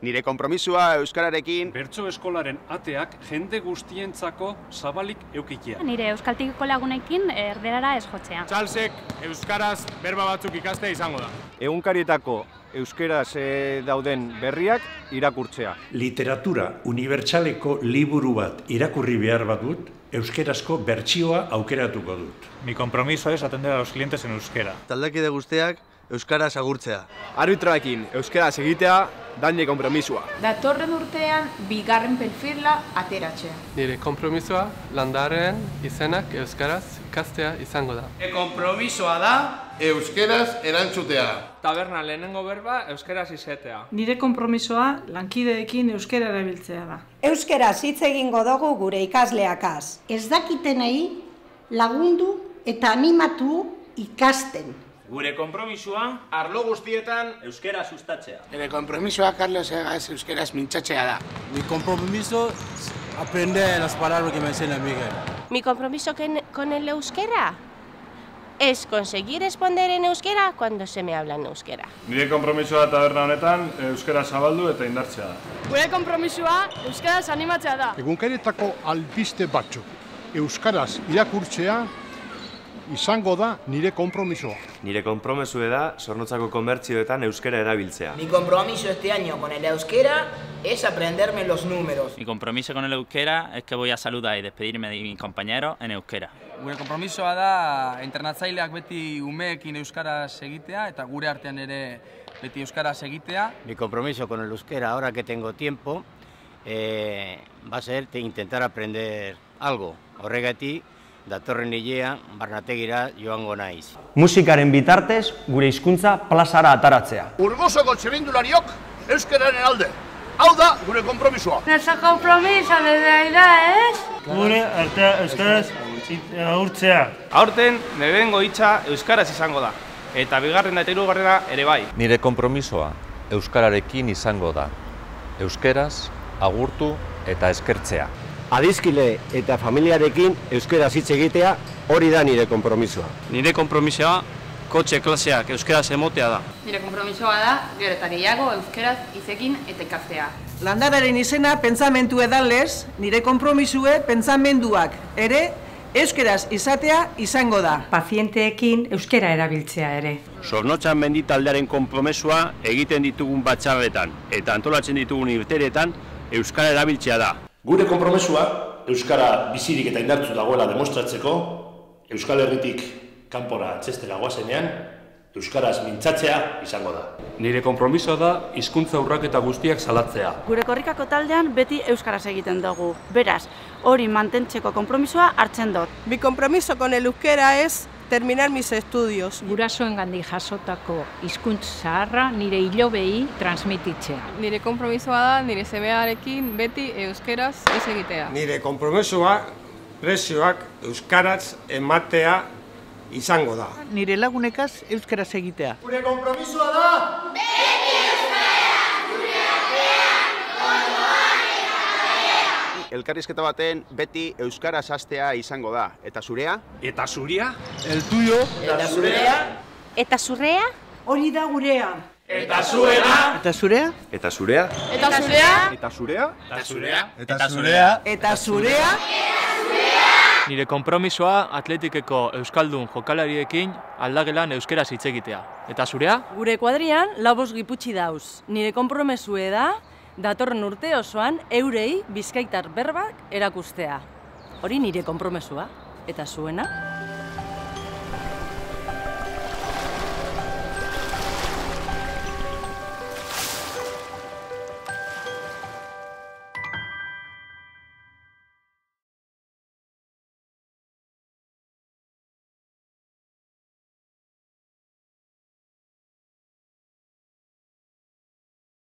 Nire konpromisoa euskararekin bertso eskolaren ateak jende guztientzako zabalik eukitea. Nire euskaltikiko lagunekin erderara ez jotzea. Charlesek euskaraz berba batzuk ikastea izango da. Egunkarietako euskeraz dauden berriak irakurtzea. Literatura unibertsaleko liburu bat irakurri behar badut, euskerazko bertsioa aukeratuko dut. Mi compromiso es atender a los clientes en euskera. Taldekide guztiak euskaraz agurtzea. Arbitroekin euskaraz egitea da nire konpromisoa. Datorren urtean bigarren perfila ateratzea. Nire konpromisoa landaren izenak euskaraz ikastea izango da. Konpromisoa da euskaraz erantzutea. Taberna lehenengo berba euskaraz izatea. Nire konpromisoa lankideekin euskara erabiltzea da. Euskaraz hitz egingo dugu gure ikasleakaz. Ez dakitenei lagundu eta animatu ikasten. Gure konpromisoa arlo guztietan euskera sustatzea. Nire konpromisoa Carlos Egas euskaraz mintzatzea da. Mi compromiso es aprender las palabras que me enseña Miguel. Mi compromiso con el euskera es conseguir responder en euskera cuando se me habla en euskera. Nire konpromisoa taberna honetan euskera zabaldu eta indartzea da. Gure konpromisoa euskaraz animatzea da. Egunkarietako albiste batzuk euskaraz irakurtzea izango da nire konpromisoa. Nire konpromesue da Zornotzako komertzioetan euskera erabiltzea. Mi compromiso este año con el euskera es aprenderme los números. Mi compromiso con el euskera es que voy a saludar y despedirme de mis compañeros en euskera. Gure konpromisoa da internatzaileak beti umeekin euskaraz egitea eta gure artean ere beti euskaraz egitea. Mi compromiso con el euskera, ahora que tengo tiempo, va a ser intentar aprender algo. Horregatik, datorren hilean Barnategira joango naiz. Musikaren bitartez gure hizkuntza plazara ataratzea. Burgosoko txirrindulariok euskararen alde. Hau da gure konpromisoa. Nuestro compromiso desde ahí es Gure artea euskaraz agurtzea. Aurten lehenengo hitza euskaraz izango da, eta bigarrena eta hirugarrena ere bai. Nire konpromisoa euskararekin izango da. Euskeraz agurtu eta eskertzea. Adiskile eta familiarekin euskaraz hitz egitea hori da nire konpromisoa. Nire konpromisoa kotxe klaseak euskaraz emotea da. Nire konpromisoa da gero eta gehiago euskaraz hitzekin eta ikastea. Landararen izena pentsamentu edalez, nire konpromisue pentsamenduak ere euskaraz izatea izango da. Pazienteekin euskara erabiltzea ere. Zornotzan mendi taldearen konpromesua egiten ditugun batzarretan eta antolatzen ditugun irteretan euskara erabiltzea da. Gure konpromesua euskara bizirik eta indartsu dagoela demostratzeko, Euskal Herritik kanpora antzestera goazenean, euskaraz mintzatzea izango da. Nire konpromisoa da hizkuntza urraketa guztiak salatzea. Gure korrikako taldean beti euskaraz egiten dugu. Beraz, hori mantentzeko konpromisoa hartzen dut. Mi compromiso con el euskera es terminar mis estudios. Gurasoengandik jasotako hizkuntz zaharra nire ilobei transmititzea. Nire konpromisoa da nire semearekin beti euskaraz ez egitea. Nire konpromisoa prezioak euskaraz ematea izango da. Nire lagunekaz euskaraz egitea. Gure konpromisoa da elkarrizketa baten beti euskaraz hastea izango da. Eta zurea? Eta zuria? El tuyo. eta zurea. Eta zurrea? Hori da gurea. Eta zuena. Eta zurea? Eta zurea? Eta zurea? Eta zurea? Eta zurea. Eta zurea. Eta zurea? Nire konpromisoa atletikeko euskaldun jokalariekin aldagelan euskeraz hitz egitea. Eta zurea? Gure kuadrian labos giputxi dauz. Nire konpromesue da datorren urte osoan eurei bizkaitar berbak erakustea. Hori nire konpromesua. Eta zuena?